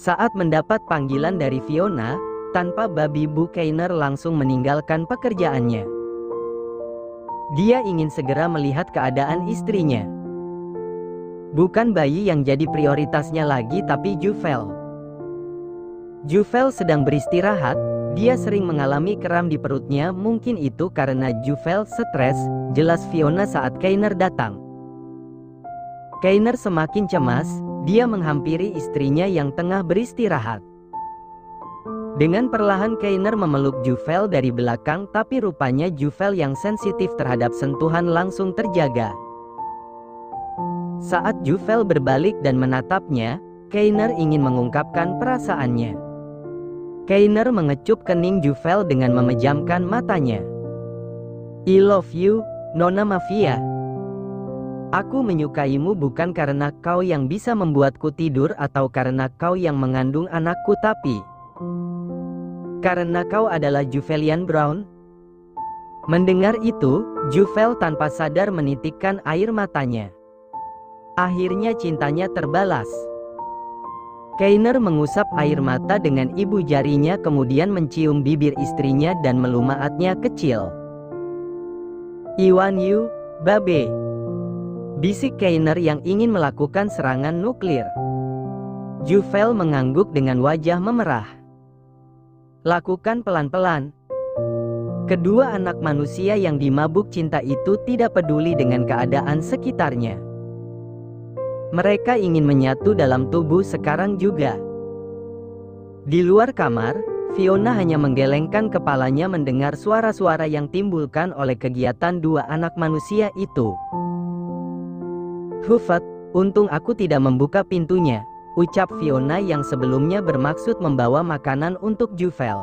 Saat mendapat panggilan dari Fiona, tanpa babi Bu Kainer langsung meninggalkan pekerjaannya. Dia ingin segera melihat keadaan istrinya. Bukan bayi yang jadi prioritasnya lagi, tapi Juvel. Juvel sedang beristirahat. Dia sering mengalami kram di perutnya, mungkin itu karena Juvel stres, jelas Fiona saat Kainer datang. Kainer semakin cemas, dia menghampiri istrinya yang tengah beristirahat. Dengan perlahan Kainer memeluk Juvel dari belakang, tapi rupanya Juvel yang sensitif terhadap sentuhan langsung terjaga. Saat Juvel berbalik dan menatapnya, Kainer ingin mengungkapkan perasaannya. Kainer mengecup kening Juvel dengan memejamkan matanya. I love you, Nona Mafia. Aku menyukaimu bukan karena kau yang bisa membuatku tidur atau karena kau yang mengandung anakku, tapi karena kau adalah Juvelian Brown. Mendengar itu, Juvel tanpa sadar menitikkan air matanya. Akhirnya cintanya terbalas. Kainer mengusap air mata dengan ibu jarinya, kemudian mencium bibir istrinya dan melumaatnya kecil. I want you, babe. Bisik Kainer yang ingin melakukan serangan nuklir. Juvel mengangguk dengan wajah memerah. Lakukan pelan-pelan. Kedua anak manusia yang dimabuk cinta itu tidak peduli dengan keadaan sekitarnya. Mereka ingin menyatu dalam tubuh sekarang juga. Di luar kamar, Fiona hanya menggelengkan kepalanya mendengar suara-suara yang timbulkan oleh kegiatan dua anak manusia itu. Hufat, untung aku tidak membuka pintunya, ucap Fiona yang sebelumnya bermaksud membawa makanan untuk Juvel.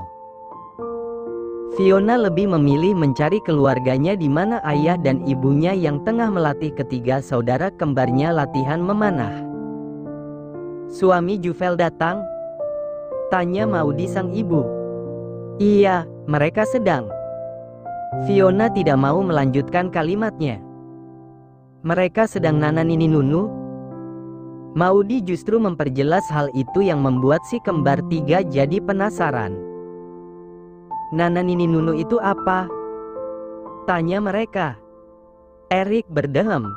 Fiona lebih memilih mencari keluarganya di mana ayah dan ibunya yang tengah melatih ketiga saudara kembarnya latihan memanah. Suami Juvel datang? Tanya Maudie sang ibu. Iya, mereka sedang. Fiona tidak mau melanjutkan kalimatnya. Mereka sedang nananini Nunu? Maudie justru memperjelas hal itu yang membuat si kembar tiga jadi penasaran. Nananini Nunu itu apa? Tanya mereka. Eric berdehem.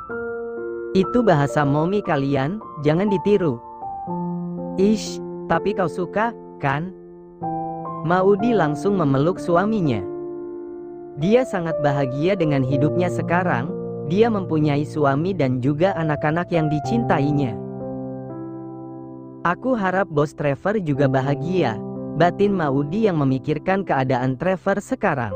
Itu bahasa Momi kalian, jangan ditiru. Ish, tapi kau suka, kan? Maudie langsung memeluk suaminya. Dia sangat bahagia dengan hidupnya sekarang, dia mempunyai suami dan juga anak-anak yang dicintainya. Aku harap bos Trevor juga bahagia, batin Maudie yang memikirkan keadaan Trevor sekarang.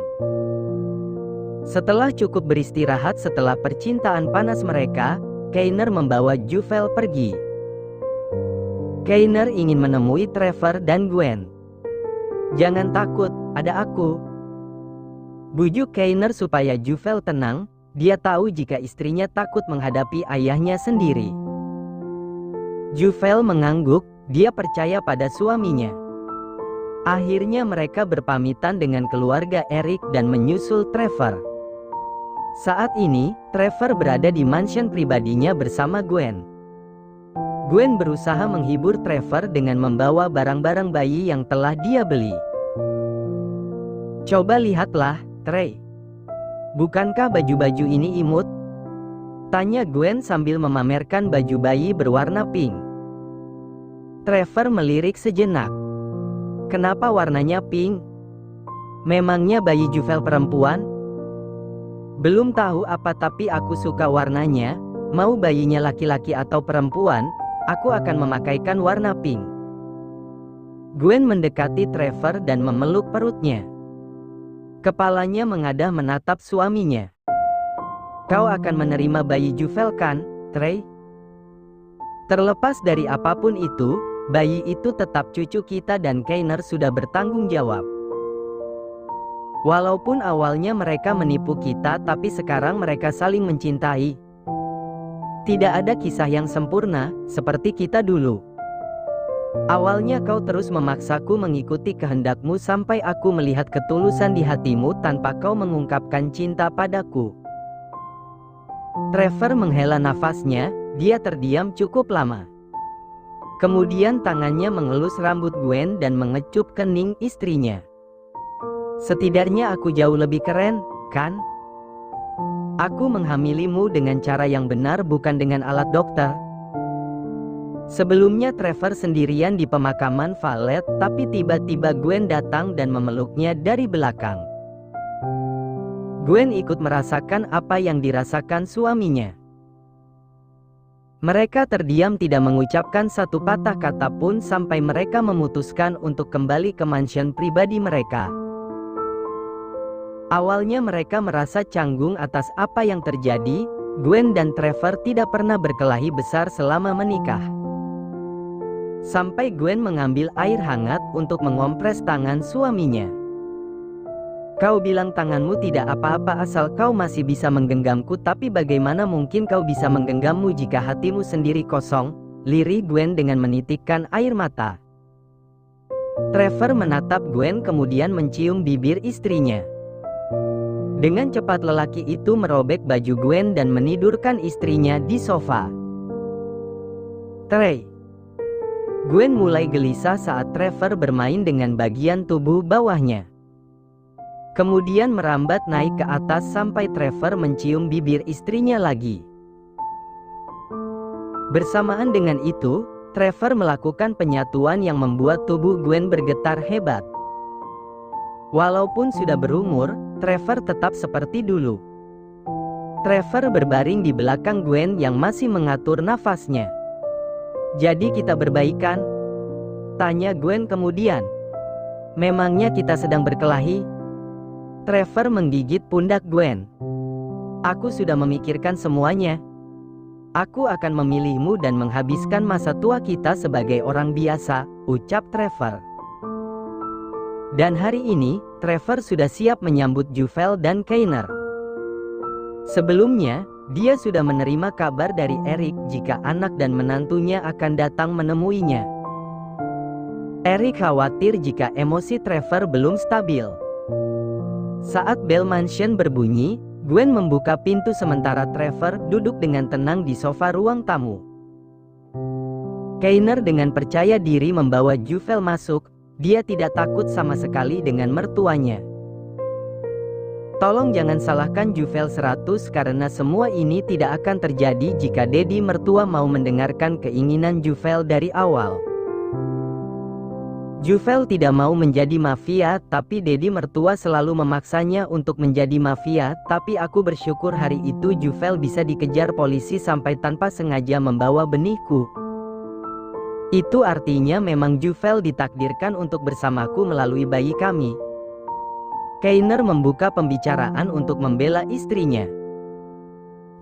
Setelah cukup beristirahat setelah percintaan panas mereka, Kainer membawa Juvel pergi. Kainer ingin menemui Trevor dan Gwen. Jangan takut, ada aku. Bujuk Kainer supaya Juvel tenang, dia tahu jika istrinya takut menghadapi ayahnya sendiri. Juvel mengangguk, dia percaya pada suaminya. Akhirnya mereka berpamitan dengan keluarga Eric dan menyusul Trevor. Saat ini, Trevor berada di mansion pribadinya bersama Gwen. Gwen berusaha menghibur Trevor dengan membawa barang-barang bayi yang telah dia beli. Coba lihatlah, Trey. Bukankah baju-baju ini imut? Tanya Gwen sambil memamerkan baju bayi berwarna pink. Trevor melirik sejenak. Kenapa warnanya pink? Memangnya bayi Juvel perempuan? Belum tahu apa, tapi aku suka warnanya. Mau bayinya laki-laki atau perempuan, aku akan memakaikan warna pink. Gwen mendekati Trevor dan memeluk perutnya. Kepalanya mengadah menatap suaminya. Kau akan menerima bayi Juvel kan, Trey? Terlepas dari apapun itu, bayi itu tetap cucu kita dan Kainer sudah bertanggung jawab. Walaupun awalnya mereka menipu kita, tapi sekarang mereka saling mencintai. Tidak ada kisah yang sempurna, seperti kita dulu. Awalnya kau terus memaksaku mengikuti kehendakmu sampai aku melihat ketulusan di hatimu tanpa kau mengungkapkan cinta padaku. Trevor menghela nafasnya, dia terdiam cukup lama. Kemudian tangannya mengelus rambut Gwen dan mengecup kening istrinya. Setidaknya aku jauh lebih keren, kan? Aku menghamilimu dengan cara yang benar, bukan dengan alat dokter. Sebelumnya Trevor sendirian di pemakaman Valet, tapi tiba-tiba Gwen datang dan memeluknya dari belakang. Gwen ikut merasakan apa yang dirasakan suaminya. Mereka terdiam, tidak mengucapkan satu patah kata pun sampai mereka memutuskan untuk kembali ke mansion pribadi mereka. Awalnya mereka merasa canggung atas apa yang terjadi. Gwen dan Trevor tidak pernah berkelahi besar selama menikah. Sampai Gwen mengambil air hangat untuk mengompres tangan suaminya. Kau bilang tanganmu tidak apa-apa asal kau masih bisa menggenggamku, tapi bagaimana mungkin kau bisa menggenggammu jika hatimu sendiri kosong? Lirih Gwen dengan menitikkan air mata. Trevor menatap Gwen kemudian mencium bibir istrinya. Dengan cepat lelaki itu merobek baju Gwen dan menidurkan istrinya di sofa. Trey. Gwen mulai gelisah saat Trevor bermain dengan bagian tubuh bawahnya. Kemudian merambat naik ke atas sampai Trevor mencium bibir istrinya lagi. Bersamaan dengan itu, Trevor melakukan penyatuan yang membuat tubuh Gwen bergetar hebat. Walaupun sudah berumur, Trevor tetap seperti dulu. Trevor berbaring di belakang Gwen yang masih mengatur nafasnya. Jadi kita berbaikan? Tanya Gwen kemudian. Memangnya kita sedang berkelahi? Trevor menggigit pundak Gwen. Aku sudah memikirkan semuanya. Aku akan memilihmu dan menghabiskan masa tua kita sebagai orang biasa, ucap Trevor. Dan hari ini, Trevor sudah siap menyambut Juvel dan Kayner. Sebelumnya, dia sudah menerima kabar dari Eric jika anak dan menantunya akan datang menemuinya. Eric khawatir jika emosi Trevor belum stabil. Saat bel mansion berbunyi, Gwen membuka pintu sementara Trevor duduk dengan tenang di sofa ruang tamu. Kayner dengan percaya diri membawa Juvel masuk. Dia tidak takut sama sekali dengan mertuanya. Tolong jangan salahkan Juvel 100 karena semua ini tidak akan terjadi jika Dedi mertua mau mendengarkan keinginan Juvel dari awal. Juvel tidak mau menjadi mafia, tapi Dedi mertua selalu memaksanya untuk menjadi mafia, tapi aku bersyukur hari itu Juvel bisa dikejar polisi sampai tanpa sengaja membawa benihku. Itu artinya memang Juvel ditakdirkan untuk bersamaku melalui bayi kami. Kayner membuka pembicaraan untuk membela istrinya.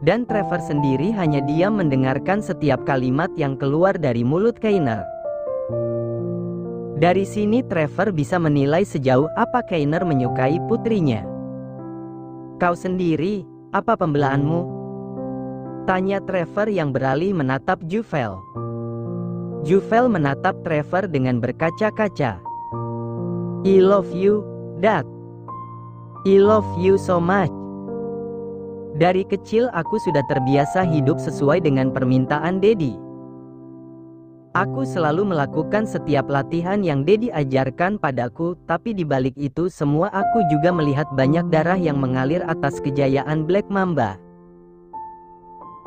Dan Trevor sendiri hanya diam mendengarkan setiap kalimat yang keluar dari mulut Kayner. Dari sini Trevor bisa menilai sejauh apa Kayner menyukai putrinya. Kau sendiri, apa pembelaanmu? Tanya Trevor yang beralih menatap Juvel. Juvel menatap Trevor dengan berkaca-kaca. I love you, Dad. I love you so much. Dari kecil aku sudah terbiasa hidup sesuai dengan permintaan Dedi. Aku selalu melakukan setiap latihan yang Dedi ajarkan padaku, tapi di balik itu semua aku juga melihat banyak darah yang mengalir atas kejayaan Black Mamba.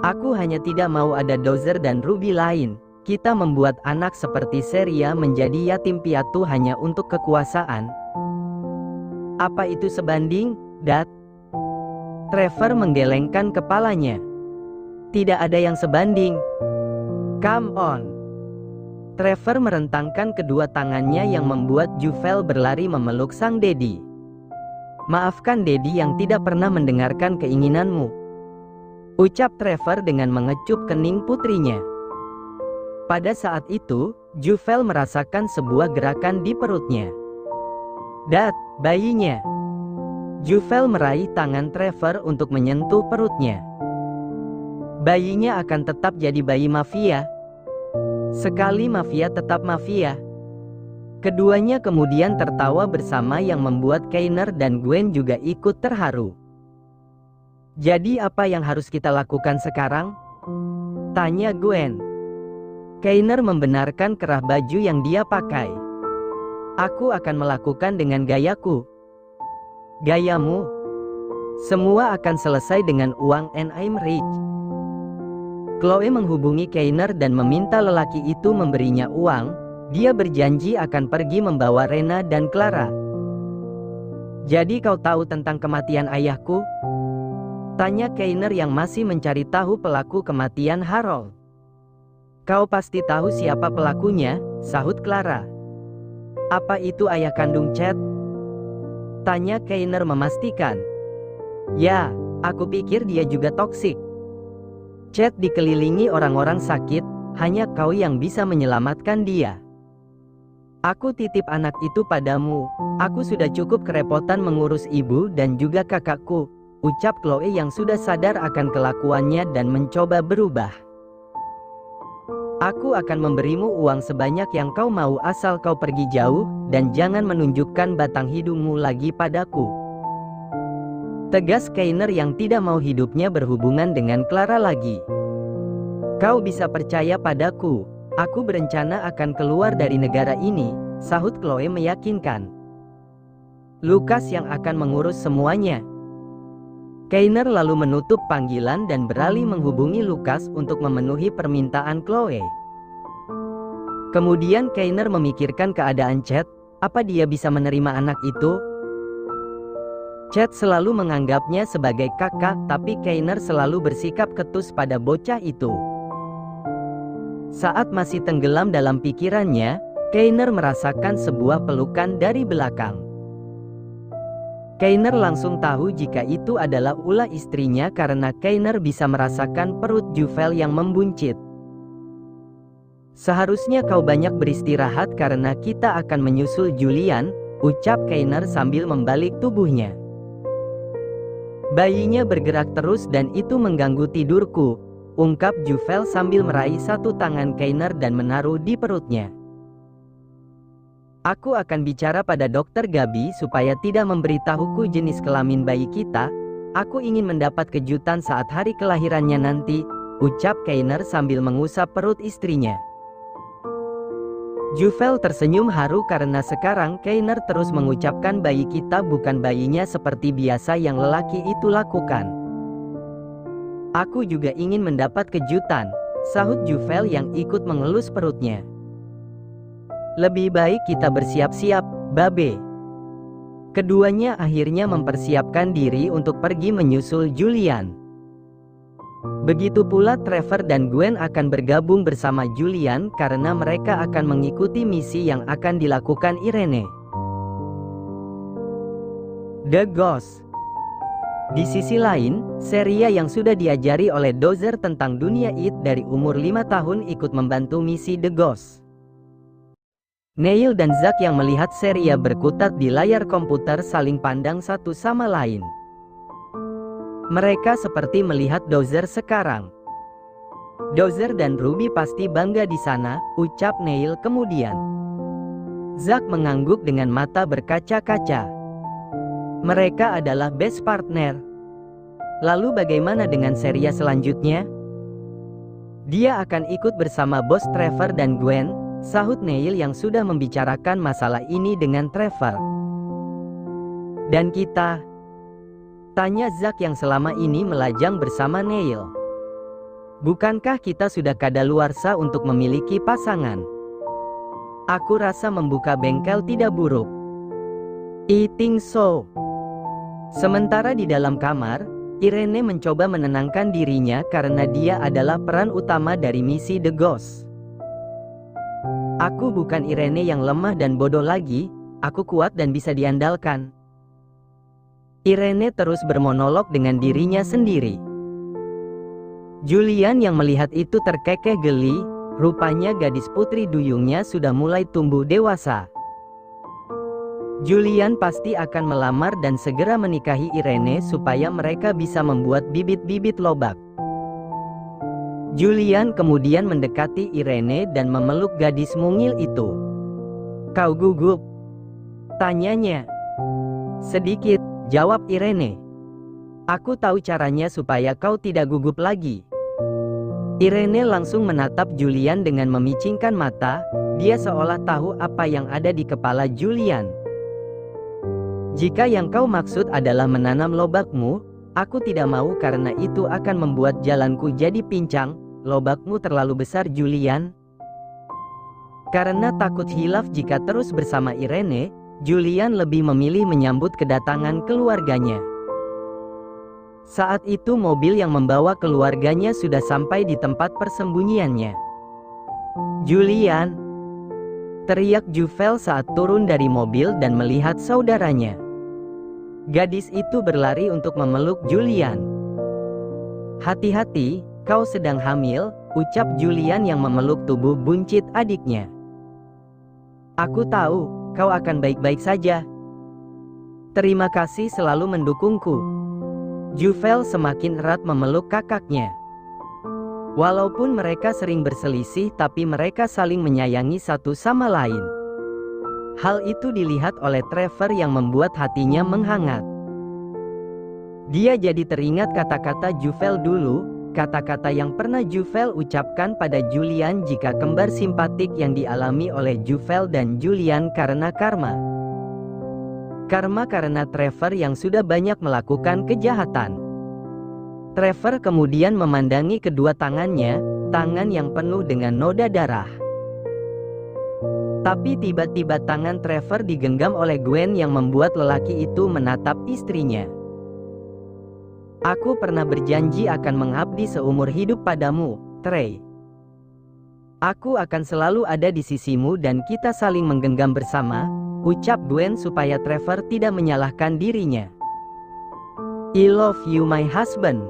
Aku hanya tidak mau ada Dozer dan Ruby lain. Kita membuat anak seperti Seria menjadi yatim piatu hanya untuk kekuasaan. Apa itu sebanding, Dad? Trevor menggelengkan kepalanya. Tidak ada yang sebanding. Come on. Trevor merentangkan kedua tangannya yang membuat Juvel berlari memeluk sang Dedi. Maafkan Dedi yang tidak pernah mendengarkan keinginanmu, ucap Trevor dengan mengecup kening putrinya. Pada saat itu, Juvel merasakan sebuah gerakan di perutnya. Dad, bayinya. Juvel meraih tangan Trevor untuk menyentuh perutnya. Bayinya akan tetap jadi bayi mafia. Sekali mafia tetap mafia. Keduanya kemudian tertawa bersama yang membuat Kayner dan Gwen juga ikut terharu. Jadi apa yang harus kita lakukan sekarang? Tanya Gwen. Kainer membenarkan kerah baju yang dia pakai. Aku akan melakukan dengan gayaku. Gayamu? Semua akan selesai dengan uang and I'm rich. Chloe menghubungi Kainer dan meminta lelaki itu memberinya uang. Dia berjanji akan pergi membawa Rena dan Clara. Jadi kau tahu tentang kematian ayahku? Tanya Kainer yang masih mencari tahu pelaku kematian Harold. Kau pasti tahu siapa pelakunya, sahut Clara. Apa itu ayah kandung Chad? Tanya Kainer memastikan. Ya, aku pikir dia juga toksik. Chad dikelilingi orang-orang sakit, hanya kau yang bisa menyelamatkan dia. Aku titip anak itu padamu, aku sudah cukup kerepotan mengurus ibu dan juga kakakku, ucap Chloe yang sudah sadar akan kelakuannya dan mencoba berubah. Aku akan memberimu uang sebanyak yang kau mau asal kau pergi jauh, dan jangan menunjukkan batang hidungmu lagi padaku. Tegas Kainer yang tidak mau hidupnya berhubungan dengan Clara lagi. Kau bisa percaya padaku, aku berencana akan keluar dari negara ini, sahut Chloe meyakinkan. Lucas yang akan mengurus semuanya. Kainer lalu menutup panggilan dan beralih menghubungi Lucas untuk memenuhi permintaan Chloe. Kemudian Kainer memikirkan keadaan Chad, apa dia bisa menerima anak itu? Chad selalu menganggapnya sebagai kakak, tapi Kainer selalu bersikap ketus pada bocah itu. Saat masih tenggelam dalam pikirannya, Kainer merasakan sebuah pelukan dari belakang. Kainer langsung tahu jika itu adalah ulah istrinya karena Kainer bisa merasakan perut Juvel yang membuncit. Seharusnya kau banyak beristirahat karena kita akan menyusul Julian, ucap Kainer sambil membalik tubuhnya. Bayinya bergerak terus dan itu mengganggu tidurku, ungkap Juvel sambil meraih satu tangan Kainer dan menaruh di perutnya. Aku akan bicara pada dokter Gabi supaya tidak memberitahuku jenis kelamin bayi kita. Aku ingin mendapat kejutan saat hari kelahirannya nanti, ucap Kainer sambil mengusap perut istrinya. Juvel tersenyum haru karena sekarang Kainer terus mengucapkan bayi kita bukan bayinya seperti biasa yang lelaki itu lakukan. Aku juga ingin mendapat kejutan, sahut Juvel yang ikut mengelus perutnya. Lebih baik kita bersiap-siap, Babe. Keduanya akhirnya mempersiapkan diri untuk pergi menyusul Julian. Begitu pula Trevor dan Gwen akan bergabung bersama Julian karena mereka akan mengikuti misi yang akan dilakukan Irene. The Ghost. Di sisi lain, Seria yang sudah diajari oleh Dozer tentang dunia It dari umur 5 tahun ikut membantu misi The Ghost. Neil dan Zack yang melihat Seria berkutat di layar komputer saling pandang satu sama lain. Mereka seperti melihat Dozer sekarang. Dozer dan Ruby pasti bangga di sana, ucap Neil kemudian. Zack mengangguk dengan mata berkaca-kaca. Mereka adalah best partner. Lalu bagaimana dengan Seria selanjutnya? Dia akan ikut bersama bos Trevor dan Gwen, sahut Neil yang sudah membicarakan masalah ini dengan Trevor. Dan kita? Tanya Zack yang selama ini melajang bersama Neil. Bukankah kita sudah kadaluarsa untuk memiliki pasangan? Aku rasa membuka bengkel tidak buruk. I think so. Sementara di dalam kamar, Irene mencoba menenangkan dirinya karena dia adalah peran utama dari misi The Ghost. Aku bukan Irene yang lemah dan bodoh lagi, aku kuat dan bisa diandalkan. Irene terus bermonolog dengan dirinya sendiri. Julian yang melihat itu terkekeh geli, rupanya gadis putri duyungnya sudah mulai tumbuh dewasa. Julian pasti akan melamar dan segera menikahi Irene supaya mereka bisa membuat bibit-bibit lobak. Julian kemudian mendekati Irene dan memeluk gadis mungil itu. Kau gugup? Tanyanya. Sedikit, jawab Irene. Aku tahu caranya supaya kau tidak gugup lagi. Irene langsung menatap Julian dengan memicingkan mata, dia seolah tahu apa yang ada di kepala Julian. Jika yang kau maksud adalah menanam lobakmu, aku tidak mau karena itu akan membuat jalanku jadi pincang. Lobakmu terlalu besar, Julian. Karena takut hilaf jika terus bersama Irene, Julian lebih memilih menyambut kedatangan keluarganya. Saat itu mobil yang membawa keluarganya sudah sampai di tempat persembunyiannya. "Julian!" teriak Juvel saat turun dari mobil dan melihat saudaranya. Gadis itu berlari untuk memeluk Julian. "Hati-hati, kau sedang hamil," ucap Julian yang memeluk tubuh buncit adiknya. "Aku tahu, kau akan baik-baik saja. Terima kasih selalu mendukungku." Juvel semakin erat memeluk kakaknya. Walaupun mereka sering berselisih, tapi mereka saling menyayangi satu sama lain. Hal itu dilihat oleh Trevor yang membuat hatinya menghangat. Dia jadi teringat kata-kata Juvel dulu, kata-kata yang pernah Juvel ucapkan pada Julian jika kembar simpatik yang dialami oleh Juvel dan Julian karena karma. Karma karena Trevor yang sudah banyak melakukan kejahatan. Trevor kemudian memandangi kedua tangannya, tangan yang penuh dengan noda darah. Tapi tiba-tiba tangan Trevor digenggam oleh Gwen yang membuat lelaki itu menatap istrinya. "Aku pernah berjanji akan mengabdi seumur hidup padamu, Trey. Aku akan selalu ada di sisimu dan kita saling menggenggam bersama," ucap Gwen supaya Trevor tidak menyalahkan dirinya. "I love you my husband."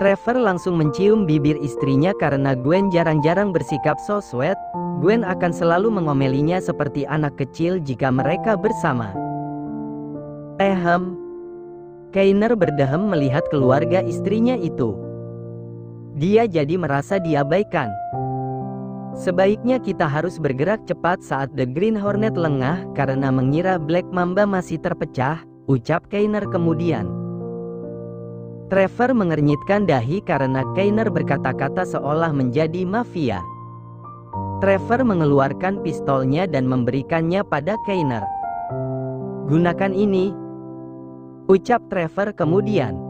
Trevor langsung mencium bibir istrinya karena Gwen jarang-jarang bersikap so sweet. Gwen akan selalu mengomelinya seperti anak kecil jika mereka bersama. Kainer berdehem melihat keluarga istrinya itu. Dia jadi merasa diabaikan. "Sebaiknya kita harus bergerak cepat saat The Green Hornet lengah karena mengira Black Mamba masih terpecah," ucap Kainer kemudian. Trevor mengernyitkan dahi karena Kainer berkata-kata seolah menjadi mafia. Trevor mengeluarkan pistolnya dan memberikannya pada Kainer. "Gunakan ini," ucap Trevor kemudian.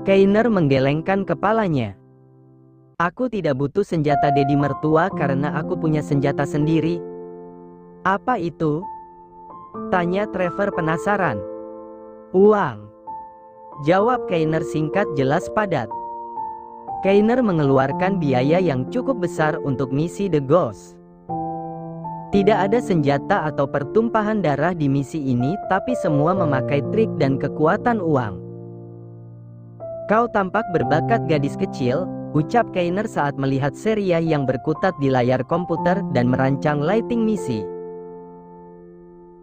Kainer menggelengkan kepalanya. "Aku tidak butuh senjata Dedi mertua karena aku punya senjata sendiri." "Apa itu?" tanya Trevor penasaran. "Uang," jawab Kainer singkat jelas padat. Kainer mengeluarkan biaya yang cukup besar untuk misi The Ghost. Tidak ada senjata atau pertumpahan darah di misi ini, tapi semua memakai trik dan kekuatan uang. "Kau tampak berbakat, gadis kecil," ucap Kainer saat melihat Seria yang berkutat di layar komputer dan merancang lighting misi.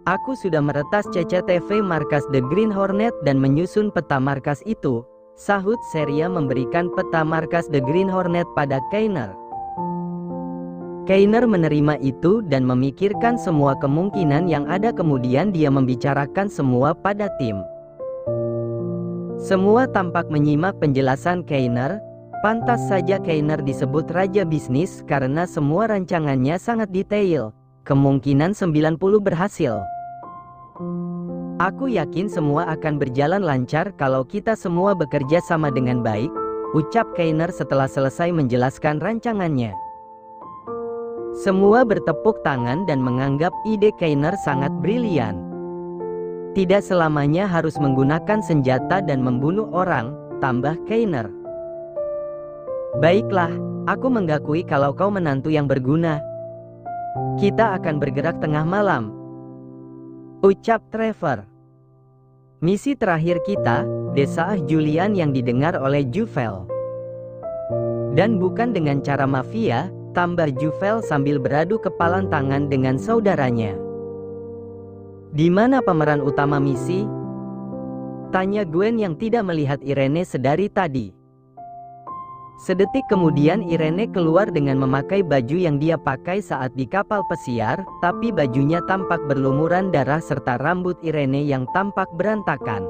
"Aku sudah meretas CCTV markas The Green Hornet dan menyusun peta markas itu," sahut Seria memberikan peta markas The Green Hornet pada Kainer. Kainer menerima itu dan memikirkan semua kemungkinan yang ada, kemudian dia membicarakan semua pada tim. Semua tampak menyimak penjelasan Kainer. Pantas saja Kainer disebut raja bisnis karena semua rancangannya sangat detail. Kemungkinan 90 berhasil. "Aku yakin semua akan berjalan lancar kalau kita semua bekerja sama dengan baik," ucap Kainer setelah selesai menjelaskan rancangannya. Semua bertepuk tangan dan menganggap ide Kainer sangat brilian. Tidak selamanya harus menggunakan senjata dan membunuh orang, tambah Kainer. "Baiklah, aku mengakui kalau kau menantu yang berguna. Kita akan bergerak tengah malam," ucap Trevor. "Misi terakhir kita," desah Julian yang didengar oleh Juvel. "Dan bukan dengan cara mafia," tambah Juvel sambil beradu kepalan tangan dengan saudaranya. "Di mana pemeran utama misi?" tanya Gwen yang tidak melihat Irene sedari tadi. Sedetik kemudian Irene keluar dengan memakai baju yang dia pakai saat di kapal pesiar, tapi bajunya tampak berlumuran darah serta rambut Irene yang tampak berantakan.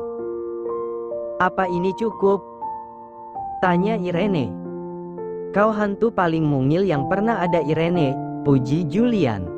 "Apa ini cukup?" tanya Irene. Kau hantu paling mungil yang pernah ada Irene, puji Julian.